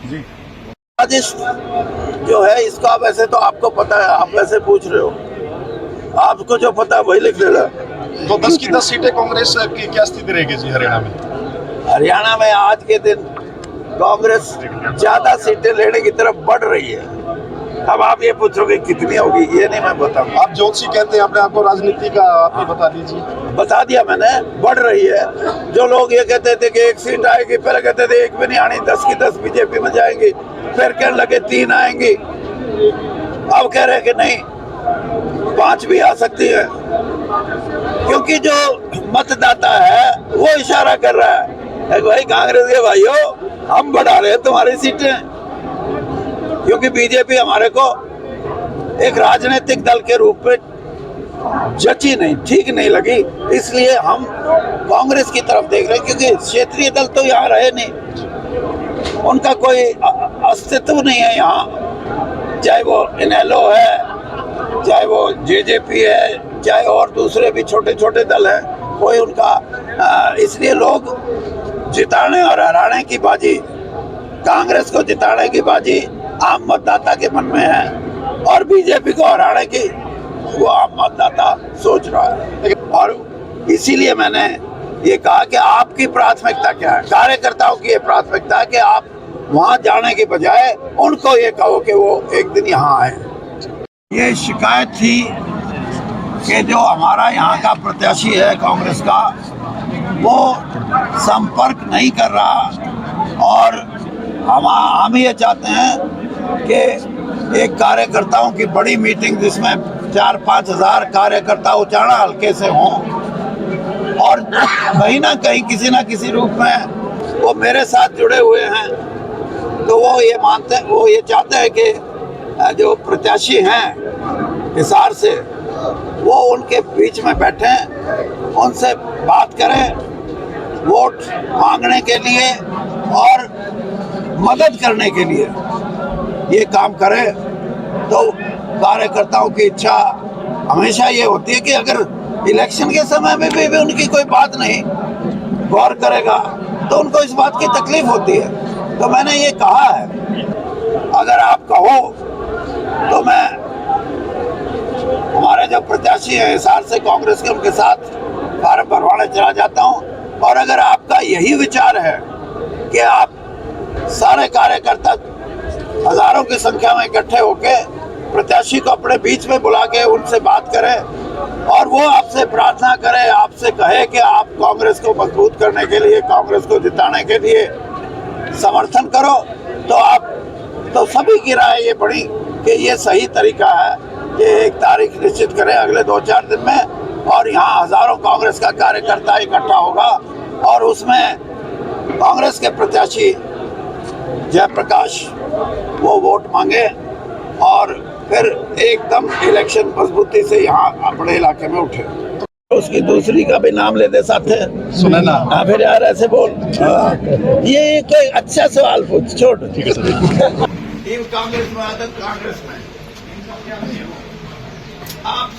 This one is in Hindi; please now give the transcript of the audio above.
जी साजिश जो है इसका वैसे तो आपको पता है, आप वैसे पूछ रहे हो, आपको जो पता है वही लिख देना। तो 10 की 10 सीटें कांग्रेस की क्या स्थिति रहेगी जी हरियाणा में? हरियाणा में आज के दिन कांग्रेस ज्यादा सीटें लेने की तरफ बढ़ रही है। अब आप ये पूछोगे कितनी होगी, ये नहीं मैं बताऊंगा। आप ज्योतिषी कहते हैं अपने आप को, राजनीति का आप ही बता दीजिए। बता दिया मैंने, बढ़ रही है। जो लोग ये कहते थे कि 1 सीट आएगी, पहले कहते थे 1 भी नहीं आनी, 10 की 10 बीजेपी में जाएंगी, फिर कहने लगे 3 आएंगी, अब कह रहे कि नहीं 5 भी आ सकती है। क्योंकि जो मतदाता है वो इशारा कर रहा है भाई कांग्रेस के भाइयों हम बढ़ा रहे हैं तुम्हारी सीटें, क्योंकि बीजेपी हमारे को एक राजनीतिक दल के रूप में जची नहीं, ठीक नहीं लगी, इसलिए हम कांग्रेस की तरफ देख रहे हैं। क्योंकि क्षेत्रीय दल तो यहाँ रहे नहीं, उनका कोई अस्तित्व नहीं है यहाँ, चाहे वो इनेलो है, चाहे वो जेजेपी है, चाहे और दूसरे भी छोटे छोटे दल हैं, कोई उनका इसलिए लोग जिताने और हराने की बाजी, कांग्रेस को जिताने की बाजी आम मतदाता के मन में है और बीजेपी को हराने की वो आम मतदाता सोच रहा है। और इसीलिए मैंने ये कहा कि आपकी प्राथमिकता क्या है, कार्यकर्ताओं की ये प्राथमिकता है कि आप वहां जाने के बजाय उनको ये कहो कि वो एक दिन यहाँ आए। ये शिकायत थी कि जो हमारा यहाँ का प्रत्याशी है कांग्रेस का, वो संपर्क नहीं कर रहा और हम ये चाहते हैं कि एक कार्यकर्ताओं की बड़ी मीटिंग जिसमें 4-5 हज़ार कार्यकर्ता उचाना हल्के से हों और कहीं ना कहीं किसी ना किसी रूप में वो मेरे साथ जुड़े हुए हैं, तो वो ये चाहते हैं कि जो प्रत्याशी हैं हिसार से वो उनके बीच में बैठें, उनसे बात करें, वोट मांगने के लिए और मदद करने के लिए ये काम करें। तो कार्यकर्ताओं की इच्छा हमेशा ये होती है कि अगर इलेक्शन के समय में भी उनकी कोई बात नहीं गौर करेगा तो उनको इस बात की तकलीफ होती है। तो मैंने ये कहा है, अगर आप कहो तो मैं हमारे जो प्रत्याशी हैं हिसार से कांग्रेस के, उनके साथ फार्म भरवाने चला जाता हूं। और अगर आपका यही विचार है कि आप सारे कार्यकर्ता हजारों की संख्या में इकट्ठे होके प्रत्याशी को अपने बीच में बुला के उनसे बात करें और वो आपसे प्रार्थना करे, आपसे कहे कि आप कांग्रेस को मजबूत करने के लिए, कांग्रेस को जिताने के लिए समर्थन करो, तो सभी की राय ये पड़ी कि ये सही तरीका है कि एक तारीख निश्चित करें अगले 2-4 दिन में और यहाँ हजारों कांग्रेस का कार्यकर्ता इकट्ठा होगा और उसमें कांग्रेस के प्रत्याशी जयप्रकाश वो वोट मांगे और फिर एकदम इलेक्शन मजबूती से यहाँ अपने इलाके में उठे। उसकी दूसरी का भी नाम ले दे साथ है, सुने ना। हाँ फिर यार ऐसे बोल। ये कोई अच्छा सवाल पूछ, छोड़। ठीक है सर। टीम कांग्रेस में, आदत कांग्रेस में, आपसे